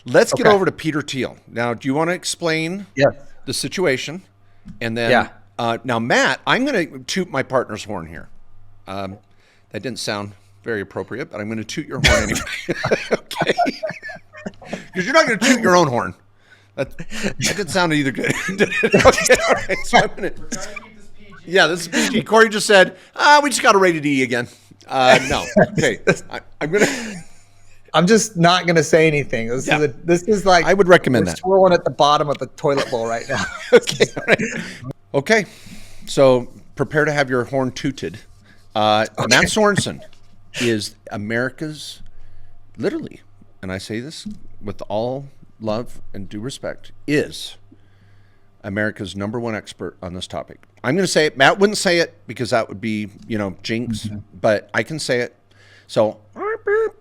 Let's get over to Peter Thiel. Now, do you want to explain Yes. the situation? And then, now, Matt, I'm going to toot my partner's horn here. That didn't sound very appropriate, but I'm going to toot your horn anyway. Okay. Because you're not going to toot your own horn. That didn't sound either good. Okay, all right. So I'm going to. Yeah, this is PG. Corey just said, we just got a rated E again. No. Okay. I'm just not going to say anything. This is like I would recommend that. Swirling at the bottom of the toilet bowl right now. Okay. All right. Okay. So prepare to have your horn tooted. Matt Sorensen is America's, literally, and I say this with all love and due respect, is America's #1 expert on this topic. I'm going to say it. Matt wouldn't say it because that would be, jinx, but I can say it. So,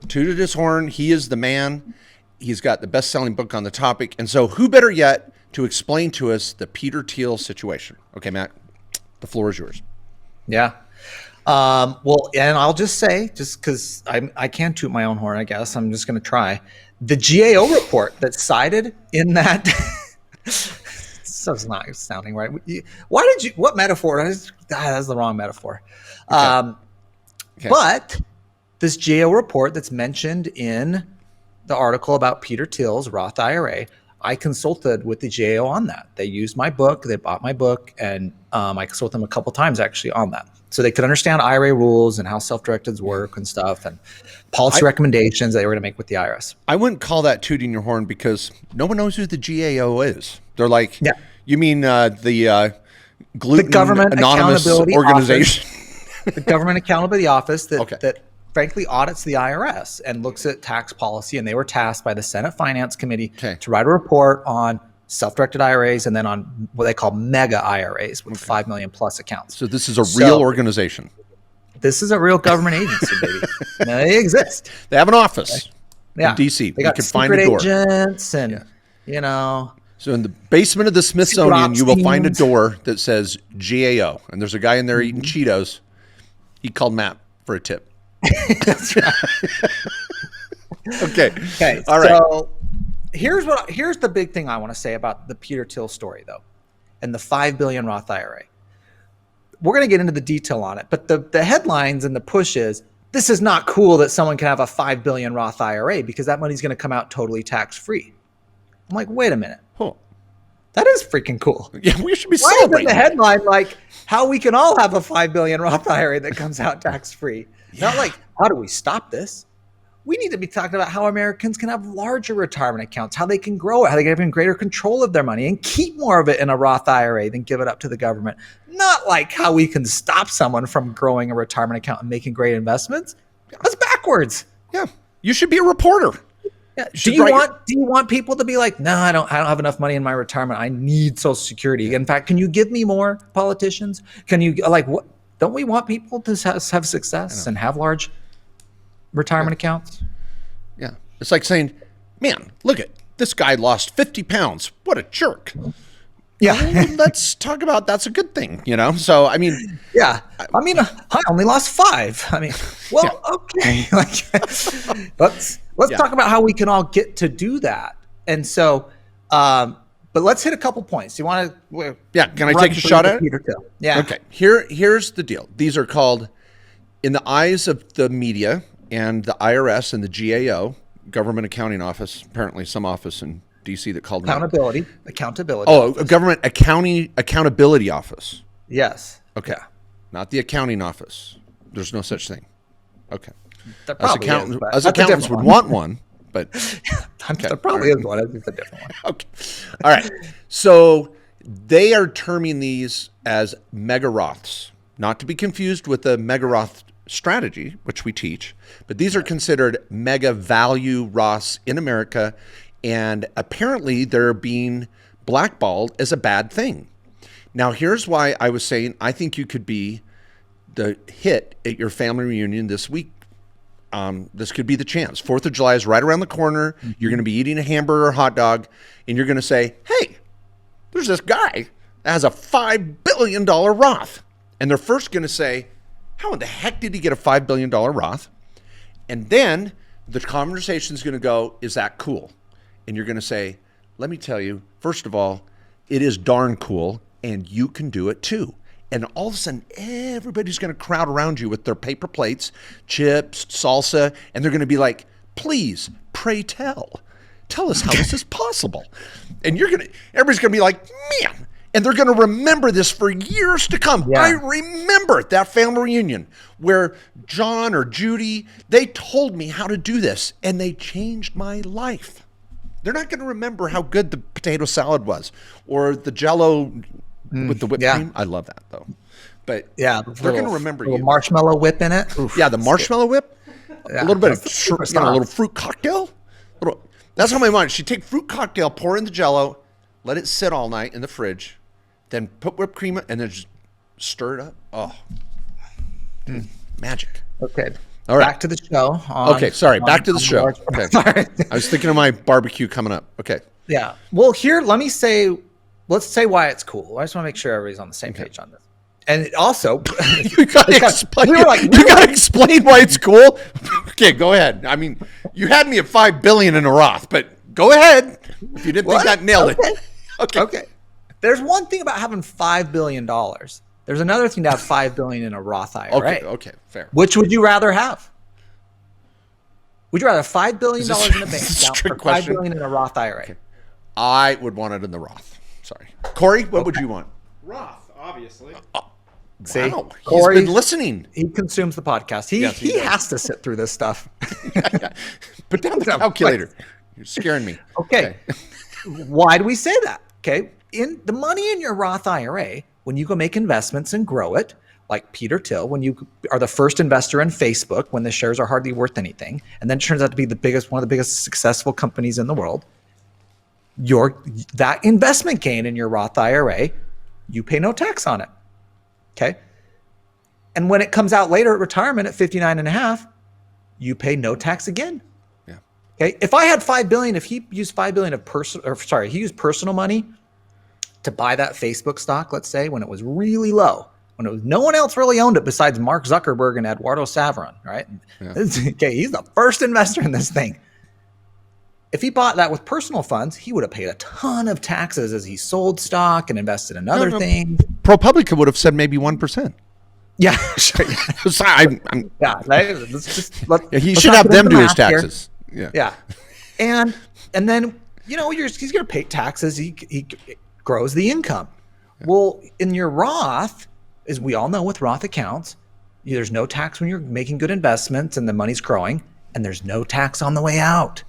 tooted his horn. He is the man. He's got the best-selling book on the topic. And so who better yet to explain to us the Peter Thiel situation? Okay, Matt, the floor is yours. Yeah. Well, and I'll just say, just because I can toot my own horn, I guess, I'm just going to try. The GAO report that cited in that, so it's not sounding right. What metaphor? That's the wrong metaphor. Okay. But this GAO report that's mentioned in the article about Peter Thiel's Roth IRA, I consulted with the GAO on that. They used my book, they bought my book, and I consulted them a couple times actually on that. So they could understand IRA rules and how self-directeds work and stuff and policy recommendations they were going to make with the IRS. I wouldn't call that tooting your horn because no one knows who the GAO is. They're like, you mean the Gluten Government Anonymous organization? The Government Accountability Office that frankly audits the IRS and looks at tax policy, and they were tasked by the Senate Finance Committee to write a report on self-directed IRAs and then on what they call mega IRAs with 5 million plus accounts. So this is a real organization. This is a real government agency, baby. They exist. They have an office in D.C. They got secret agents and, So in the basement of the Smithsonian, you will find a door that says GAO, and there's a guy in there eating Cheetos. He called Matt for a tip. That's right. Okay. All right. So here's the big thing I want to say about the Peter Thiel story, though, and the 5 billion Roth IRA. We're going to get into the detail on it, but the headlines and the push is this is not cool that someone can have a 5 billion Roth IRA because that money's going to come out totally tax free. I'm like, wait a minute. That is freaking cool. Yeah, we should be celebrating. Why is the headline like how we can all have a 5 billion Roth IRA that comes out tax free? Not like how do we stop this? We need to be talking about how Americans can have larger retirement accounts, how they can grow it, how they can have even greater control of their money and keep more of it in a Roth IRA than give it up to the government. Not like how we can stop someone from growing a retirement account and making great investments. That's backwards. Yeah, you should be a reporter. Yeah. Do you want people to be like, no, I don't have enough money in my retirement. I need Social Security. In fact, can you give me more, politicians? Can you what? Don't we want people to have success and have large retirement accounts? Yeah. It's like saying, man, look at this guy lost 50 pounds. What a jerk. Yeah. Let's talk about that's a good thing, So, I mean. Yeah. I mean, I only lost 5. I mean, well, okay. Let's talk about how we can all get to do that. And so, but let's hit a couple points. Do you want to? Can I take a shot at it? Yeah. Okay. Here's the deal. These are called, in the eyes of the media and the IRS and the GAO, Government Accounting Office, apparently some office in D.C. that called accountability. Oh, a Government Accountability Office. Yes. Okay. Not the accounting office. There's no such thing. Okay. As accountants would want one, but there probably is one. It's a different one. Okay. All right. So they are terming these as mega Roths, not to be confused with the mega Roth strategy, which we teach, but these are considered mega value Roths in America, and apparently they're being blackballed as a bad thing. Now, here's why I was saying I think you could be the hit at your family reunion this week. This could be the chance. 4th of July is right around the corner. Mm-hmm. You're going to be eating a hamburger or hot dog, and you're going to say, hey, there's this guy that has a $5 billion Roth. And they're first going to say, how in the heck did he get a $5 billion Roth? And then the conversation is going to go, is that cool? and you're going to say, let me tell you, first of all, it is darn cool, and you can do it too. And all of a sudden, everybody's going to crowd around you with their paper plates, chips, salsa, and they're going to be like, please, pray tell us how this is possible. And everybody's going to be like, man, and they're going to remember this for years to come. Yeah. I remember that family reunion where John or Judy, they told me how to do this, and they changed my life. They're not going to remember how good the potato salad was or the Jell-O with the whipped cream. I love that though. But yeah, they're going to remember you. Marshmallow whip in it. Oof, yeah, the marshmallow whip. Yeah, a little bit of a little fruit cocktail. That's how my mom. She'd take fruit cocktail, pour in the Jell-O, let it sit all night in the fridge, then put whipped cream in, and then just stir it up. Oh, dude, magic. Okay. All right. Back to the show. Back to the show. Okay. Sorry. I was thinking of my barbecue coming up. Okay. Yeah. Well, here, let's say why it's cool. I just want to make sure everybody's on the same page on this. And it also, you gotta explain why it's cool. Okay, go ahead. I mean, you had me at $5 billion in a Roth, but go ahead. If you didn't think that nailed it. Okay. There's one thing about having $5 billion. There's another thing to have $5 billion in a Roth IRA. Okay, fair. Which would you rather have? Would you rather have $5 billion in the bank account or $5 billion in a Roth IRA? Okay. I would want it in the Roth. Sorry, Corey. What would you want? Roth, obviously. See, wow. Corey, he's been listening. He consumes the podcast. He has to sit through this stuff. Put down the calculator. You're scaring me. Okay. Why do we say that? Okay. In the money in your Roth IRA, when you go make investments and grow it, like Peter Thiel, when you are the first investor in Facebook, when the shares are hardly worth anything, and then it turns out to be one of the biggest successful companies in the world, that investment gain in your Roth IRA, you pay no tax on it. Okay. And when it comes out later at retirement at 59 and a half, you pay no tax again. Yeah. Okay. If I had $5 billion, if he used $5 billion he used personal money to buy that Facebook stock, let's say, when it was really low, when it was no one else really owned it besides Mark Zuckerberg and Eduardo Saverin, right? Yeah. Okay. He's the first investor in this thing. If he bought that with personal funds, he would have paid a ton of taxes as he sold stock and invested in other things. ProPublica would have said maybe 1%. Yeah, sure. He should have them do his taxes. Here. Yeah. And then, he's going to pay taxes. He grows the income. Yeah. Well, in your Roth, as we all know with Roth accounts, there's no tax when you're making good investments and the money's growing, and there's no tax on the way out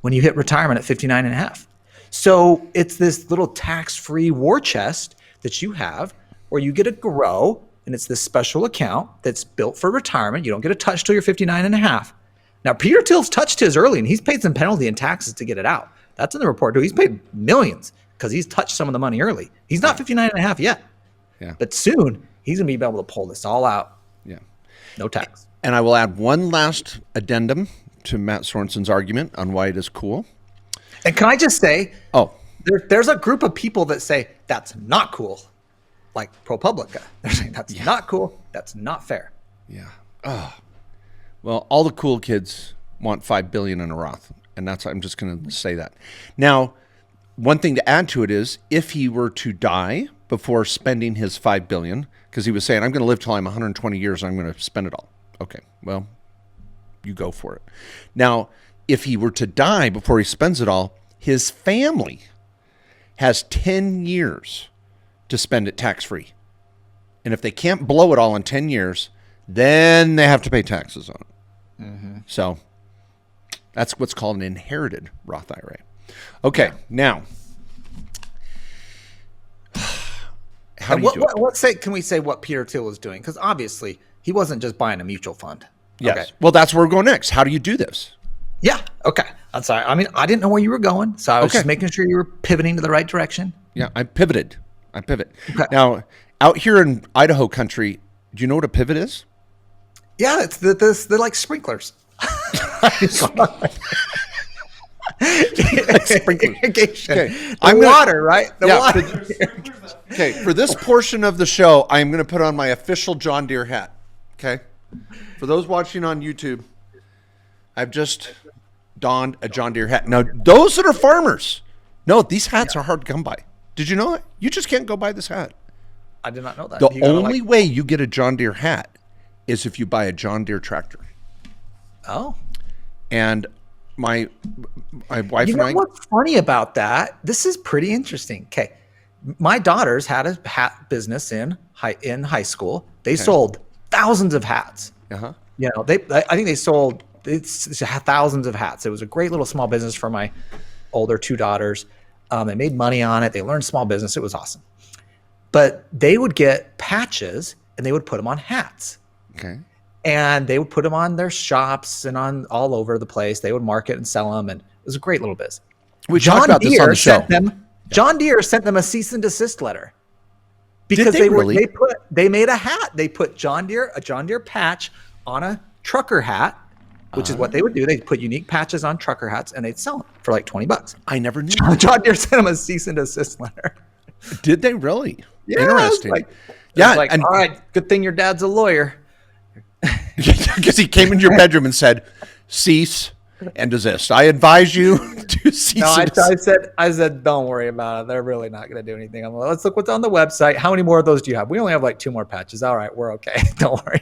when you hit retirement at 59 and a half. So it's this little tax-free war chest that you have where you get to grow, and it's this special account that's built for retirement. You don't get a touch till you're 59 and a half. Now, Peter Thiel's touched his early, and he's paid some penalty and taxes to get it out. That's in the report, too. He's paid millions because he's touched some of the money early. He's not 59 and a half yet. Yeah. But soon, he's going to be able to pull this all out. Yeah. No tax. And I will add one last addendum to Matt Sorensen's argument on why it is cool. And can I just say, there's a group of people that say that's not cool, like ProPublica. They're saying that's not cool. That's not fair. Yeah. Oh. Well, all the cool kids want $5 billion in a Roth, and I'm just going to say that. Now, one thing to add to it is if he were to die before spending his $5 billion, because he was saying, I'm going to live till I'm 120 years and I'm going to spend it all. Okay, well, you go for it. Now, if he were to die before he spends it all, his family has 10 years to spend it tax-free. And if they can't blow it all in 10 years, then they have to pay taxes on it. Mm-hmm. So that's what's called an inherited Roth IRA. Okay, now, how do you do it? Can we say what Peter Thiel was doing? Because obviously he wasn't just buying a mutual fund. Yes. Okay. Well, that's where we're going next. How do you do this? Yeah. Okay. I'm sorry. I mean, I didn't know where you were going, so I was just making sure you were pivoting to the right direction. Yeah, I pivot. Okay. Now, out here in Idaho country, do you know what a pivot is? Yeah, it's they're like sprinklers. Irrigation. Okay. Water, right? Water. Okay, for this portion of the show, I am going to put on my official John Deere hat. Okay? For those watching on YouTube, I've just donned a John Deere hat. Now, those that are farmers, no, these hats are hard to come by. Did you know that? You just can't go buy this hat. I did not know that. The only way you get a John Deere hat is if you buy a John Deere tractor. Oh. And my wife You and know I. what's funny about that? This is pretty interesting. Okay. My daughters had a hat business in high school. They sold thousands of hats. Uh-huh. You know, I think they sold thousands of hats. It was a great little small business for my older two daughters. They made money on it. They learned small business. It was awesome. But they would get patches and they would put them on hats. Okay. And they would put them on their shops and on all over the place. They would market and sell them. And it was a great little business. We talked about this on the show. John Deere sent them a cease and desist letter because really? they made a hat. They put a John Deere patch on a trucker hat, which is what they would do. They'd put unique patches on trucker hats and they'd sell them for like $20. I never knew. John Deere sent them a cease and desist letter. Did they really? Yeah, Interesting. Like, all right, good thing your dad's a lawyer. Because he came into your bedroom and said, cease and desist. I advise you to cease. No, and desist. I said, don't worry about it. They're really not going to do anything. I'm like, let's look what's on the website. How many more of those do you have? We only have like 2 more patches. All right, we're okay. Don't worry.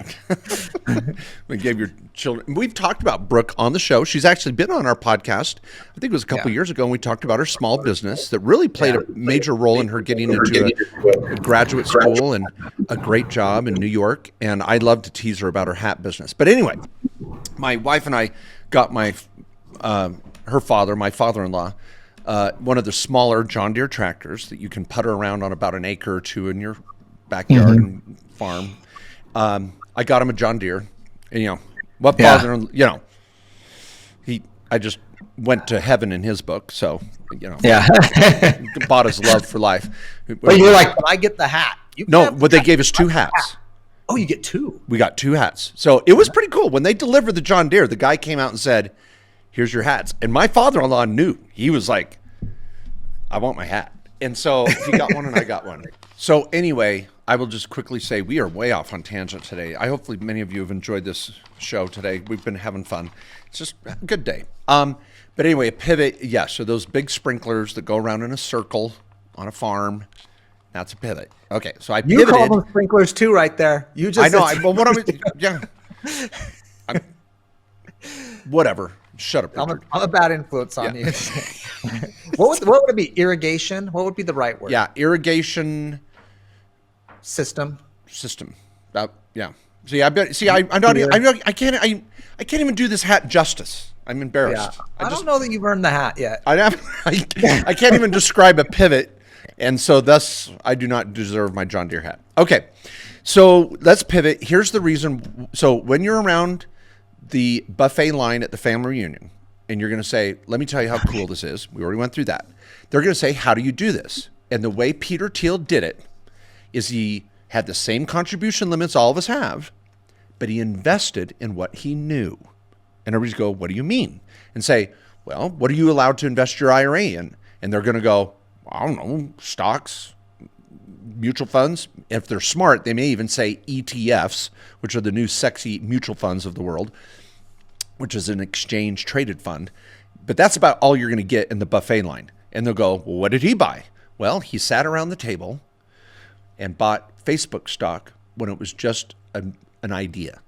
We gave your children. We've talked about Brooke on the show. She's actually been on our podcast. I think it was a couple years ago, and we talked about her small business that really played a major role in her getting into a graduate school and a great job in New York. And I love to tease her about her hat business. But anyway, my wife and I got my father-in-law, one of the smaller John Deere tractors that you can putter around on about an acre or two in your backyard and farm. I got him a John Deere, and I just went to heaven in his book, so bought his love for life. But you're like, can I get the hat? They gave us 2 hats. Oh, you get 2. We got 2 hats. So it was pretty cool. When they delivered the John Deere, the guy came out and said, here's your hats. And my father-in-law knew. He was like, I want my hat. And so he got one and I got one. So anyway, I will just quickly say we are way off on tangent today. Hopefully many of you have enjoyed this show today. We've been having fun. It's just a good day. But anyway, a pivot. Yeah, so those big sprinklers that go around in a circle on a farm, that's a pivot. Okay, so I pivoted. You call them sprinklers too, right there. You just whatever. Shut up, Richard. I'm a bad influence on you. What would it be? Irrigation? What would be the right word? Yeah, irrigation system. Yeah. I can't even do this hat justice. I'm embarrassed. Yeah. I don't know that you've earned the hat yet. I can't even describe a pivot. And so thus, I do not deserve my John Deere hat. Okay, so let's pivot. Here's the reason. So when you're around the buffet line at the family reunion, and you're going to say, let me tell you how cool this is. We already went through that. They're going to say, how do you do this? And the way Peter Thiel did it is he had the same contribution limits all of us have, but he invested in what he knew. And everybody's go, what do you mean? And say, well, what are you allowed to invest your IRA in? And they're going to go, I don't know, stocks, mutual funds. If they're smart, they may even say ETFs, which are the new sexy mutual funds of the world, which is an exchange traded fund. But that's about all you're going to get in the buffet line. And they'll go, well, what did he buy? Well, he sat around the table and bought Facebook stock when it was just an idea.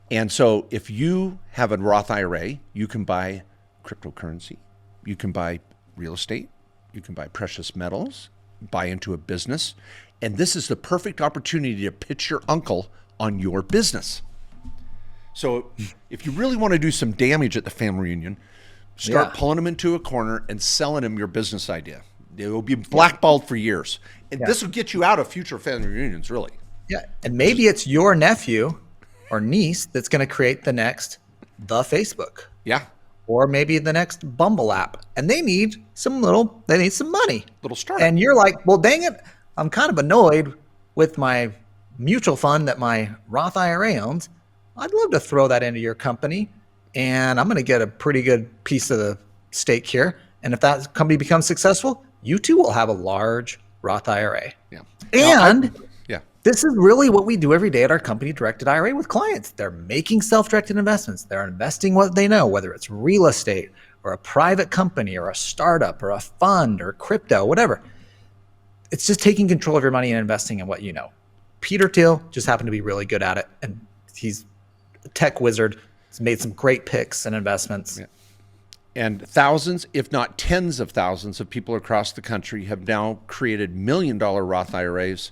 And so if you have a Roth IRA, you can buy cryptocurrency, you can buy real estate, you can buy precious metals, buy into a business. And this is the perfect opportunity to pitch your uncle on your business. So if you really want to do some damage at the family reunion, start pulling them into a corner and selling them your business idea. It will be blackballed for years. And this will get you out of future family reunions, really. Yeah. And maybe it's your nephew or niece that's going to create the Facebook. Yeah. Or maybe the next Bumble app. And they need some money. Little start. And you're like, well, dang it. I'm kind of annoyed with my mutual fund that my Roth IRA owns. I'd love to throw that into your company. And I'm going to get a pretty good piece of the stake here. And if that company becomes successful, you too will have a large Roth IRA. Yeah. And this is really what we do every day at our company-directed IRA with clients. They're making self-directed investments. They're investing what they know, whether it's real estate or a private company or a startup or a fund or crypto, whatever. It's just taking control of your money and investing in what you know. Peter Thiel just happened to be really good at it, and he's a tech wizard. He's made some great picks and investments. Yeah. And thousands, if not tens of thousands of people across the country have now created $1 million Roth IRAs.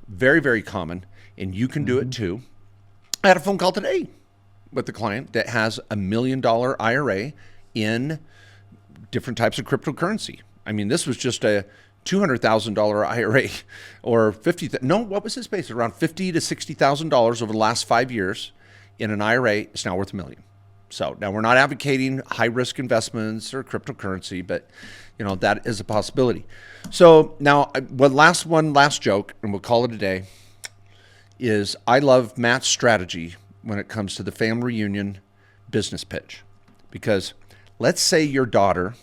Very, very common. And you can do it too. I had a phone call today with a client that has $1 million IRA in different types of cryptocurrency. I mean, this was just a $200,000 IRA or what was his base? Around $50,000 to $60,000 over the last 5 years in an IRA. It's now worth $1 million. So now we're not advocating high risk investments or cryptocurrency, but that is a possibility. So now last joke, and we'll call it a day, is I love Matt's strategy when it comes to the family reunion business pitch. Because let's say your daughter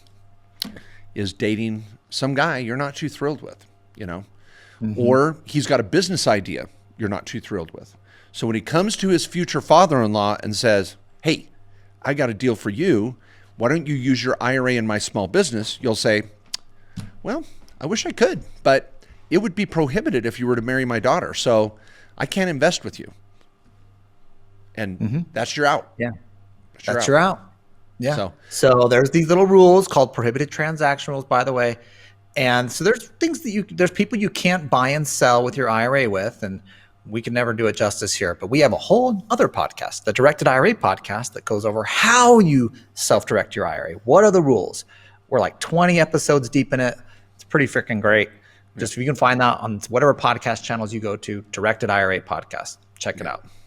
is dating some guy you're not too thrilled with, or he's got a business idea you're not too thrilled with. So when he comes to his future father-in-law and says, hey, I got a deal for you. Why don't you use your IRA in my small business? You'll say, well, I wish I could, but it would be prohibited if you were to marry my daughter. So I can't invest with you. And that's your out. Yeah. That's your out. Yeah. So there's these little rules called prohibited transaction rules, by the way. And so there's things there's people you can't buy and sell with your IRA with, and we can never do it justice here, but we have a whole other podcast, the Directed IRA podcast, that goes over how you self-direct your IRA. What are the rules? We're like 20 episodes deep in it. It's pretty freaking great. Just if you can find that on whatever podcast channels you go to, Directed IRA podcast, check it out.